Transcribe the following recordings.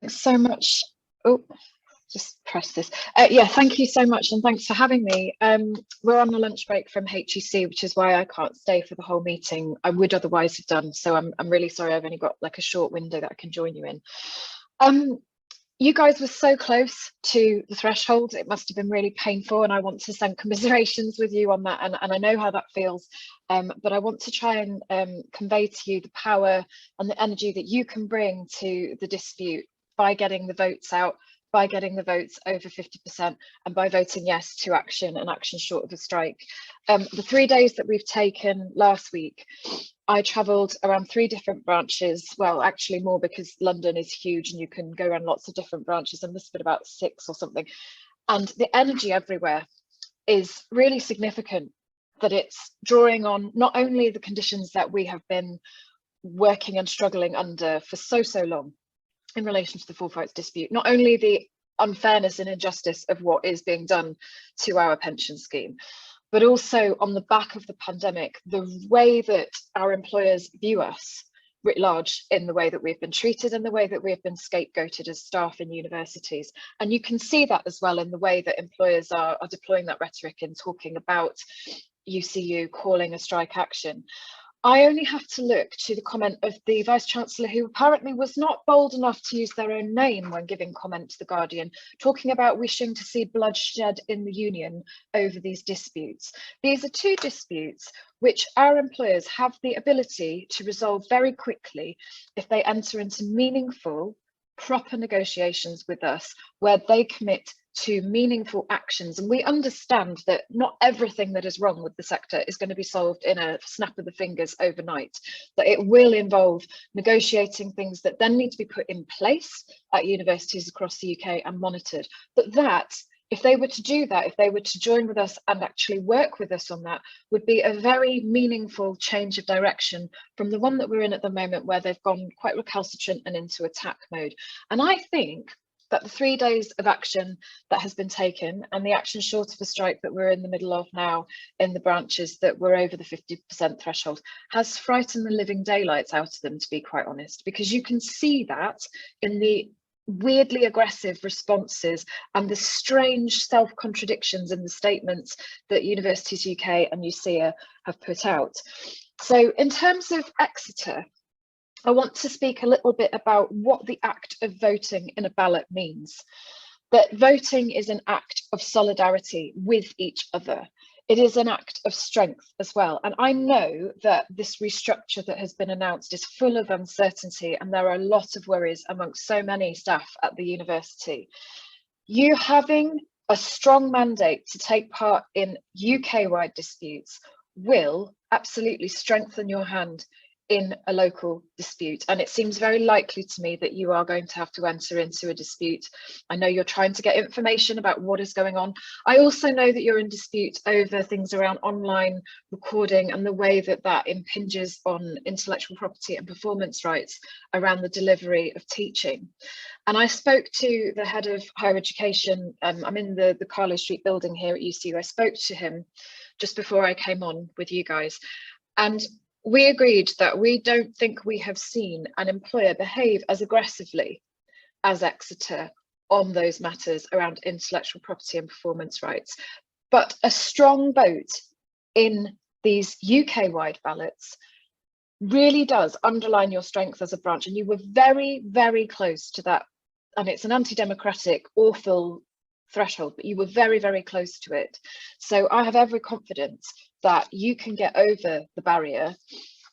Thanks so much. Oh, just press this. Yeah, thank you so much, and thanks for having me. We're on a lunch break from HEC, which is why I can't stay for the whole meeting. I would otherwise have done, so I'm really sorry. I've only got like a short window that I can join you in. You guys were so close to the threshold. It must have been really painful, and I want to send commiserations with you on that, and I know how that feels. But I want to try and convey to you the power and the energy that you can bring to the dispute by getting the votes out, by getting the votes over 50%, and by voting yes to action and action short of a strike. The 3 days that we've taken last week, I travelled around 3 different branches. Well, actually more, because London is huge and you can go around lots of different branches. There must have been about 6 or something. And the energy everywhere is really significant, that it's drawing on not only the conditions that we have been working and struggling under for so long in relation to the full rights dispute, not only the unfairness and injustice of what is being done to our pension scheme, but also on the back of the pandemic, the way that our employers view us writ large, in the way that we've been treated and the way that we have been scapegoated as staff in universities. And you can see that as well in the way that employers are deploying that rhetoric in talking about UCU calling a strike action. I only have to look to the comment of the Vice-Chancellor, who apparently was not bold enough to use their own name when giving comment to The Guardian, talking about wishing to see bloodshed in the union over these disputes. These are 2 disputes which our employers have the ability to resolve very quickly if they enter into meaningful, proper negotiations with us, where they commit to meaningful actions. And we understand that not everything that is wrong with the sector is going to be solved in a snap of the fingers overnight, that it will involve negotiating things that then need to be put in place at universities across the UK and monitored. But that, if they were to do that, if they were to join with us and actually work with us on that, would be a very meaningful change of direction from the one that we're in at the moment, where they've gone quite recalcitrant and into attack mode. And I think that the 3 days of action that has been taken, and the action short of a strike that we're in the middle of now in the branches that were over the 50% threshold, has frightened the living daylights out of them, to be quite honest, because you can see that in the weirdly aggressive responses and the strange self-contradictions in the statements that Universities UK and UCU have put out. So in terms of Exeter, I want to speak a little bit about what the act of voting in a ballot means. That voting is an act of solidarity with each other. It is an act of strength as well. And I know that this restructure that has been announced is full of uncertainty, and there are a lot of worries amongst so many staff at the university. You having a strong mandate to take part in UK-wide disputes will absolutely strengthen your hand in a local dispute, and it seems very likely to me that you are going to have to enter into a dispute. I know you're trying to get information about what is going on. I also know that you're in dispute over things around online recording and the way that that impinges on intellectual property and performance rights around the delivery of teaching. And I spoke to the head of higher education. I'm in the Carlo Street building here at UCU. I spoke to him just before I came on with you guys, and we agreed that we don't think we have seen an employer behave as aggressively as Exeter on those matters around intellectual property and performance rights. But a strong vote in these UK-wide ballots really does underline your strength as a branch, and you were very, very close to that. And it's an anti-democratic, awful threshold, but you were very, very close to it. So I have every confidence that you can get over the barrier,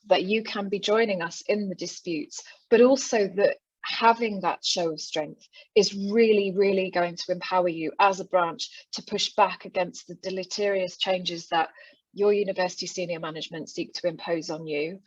that you can be joining us in the disputes, but also that having that show of strength is really, really going to empower you as a branch to push back against the deleterious changes that your university senior management seek to impose on you.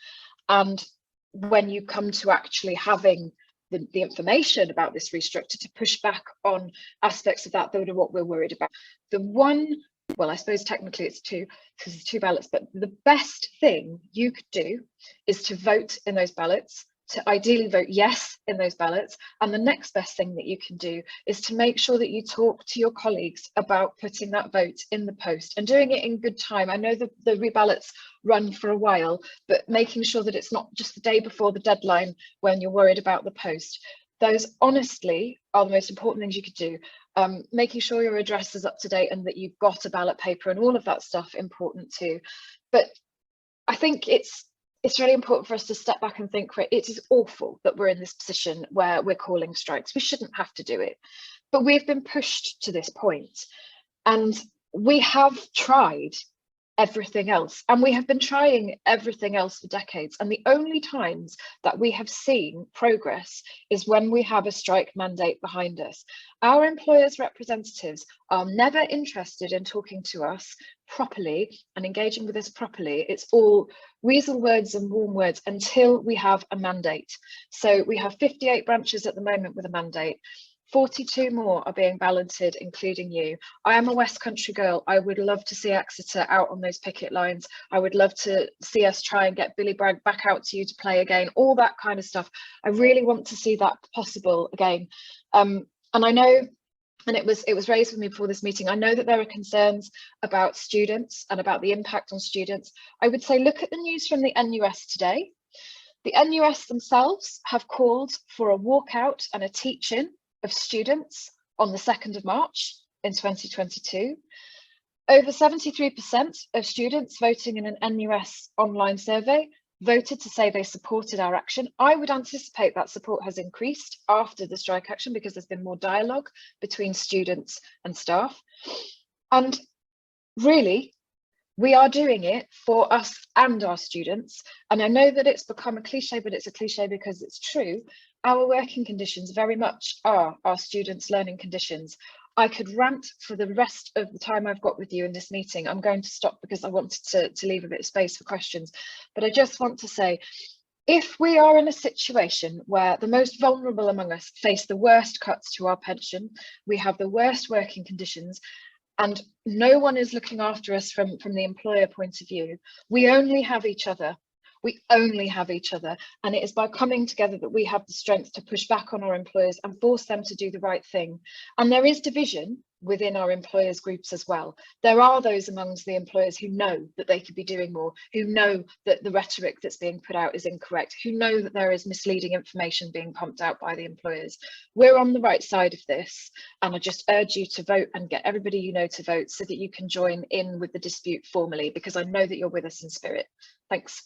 And when you come to actually having the information about this restructure, to push back on aspects of that are what we're worried about. The one, well, I suppose technically it's 2, because it's 2 ballots, but the best thing you could do is to vote in those ballots, to ideally vote yes in those ballots. And the next best thing that you can do is to make sure that you talk to your colleagues about putting that vote in the post and doing it in good time. I know the reballots run for a while, but making sure that it's not just the day before the deadline when you're worried about the post. Those honestly are the most important things you could do. Making sure your address is up to date and that you've got a ballot paper and all of that stuff, important too. But I think it's really important for us to step back and think, right, it is awful that we're in this position where we're calling strikes. We shouldn't have to do it, but we've been pushed to this point, and we have tried everything else, and we have been trying everything else for decades, and the only times that we have seen progress is when we have a strike mandate behind us. Our employers' representatives are never interested in talking to us properly and engaging with us properly. It's all weasel words and warm words until we have a mandate. So we have 58 branches at the moment with a mandate. 42 more are being balloted, including you. I am a West Country girl. I would love to see Exeter out on those picket lines. I would love to see us try and get Billy Bragg back out to you to play again, all that kind of stuff. I really want to see that possible again. And I know, and it was raised with me before this meeting, I know that there are concerns about students and about the impact on students. I would say look at the news from the NUS today. The NUS themselves have called for a walkout and a teach-in of students on the 2nd of March in 2022. Over 73% of students voting in an NUS online survey voted to say they supported our action. I would anticipate that support has increased after the strike action because there's been more dialogue between students and staff. And really, we are doing it for us and our students. And I know that it's become a cliche, but it's a cliche because it's true. Our working conditions very much are our students' learning conditions. I could rant for the rest of the time I've got with you in this meeting. I'm going to stop because I wanted to leave a bit of space for questions. But I just want to say, if we are in a situation where the most vulnerable among us face the worst cuts to our pension, we have the worst working conditions, and no one is looking after us from the employer point of view, we only have each other. We only have each other, and it is by coming together that we have the strength to push back on our employers and force them to do the right thing. And there is division within our employers groups as well. There are those amongst the employers who know that they could be doing more, who know that the rhetoric that's being put out is incorrect, who know that there is misleading information being pumped out by the employers. We're on the right side of this, and I just urge you to vote and get everybody you know to vote so that you can join in with the dispute formally, because I know that you're with us in spirit. Thanks.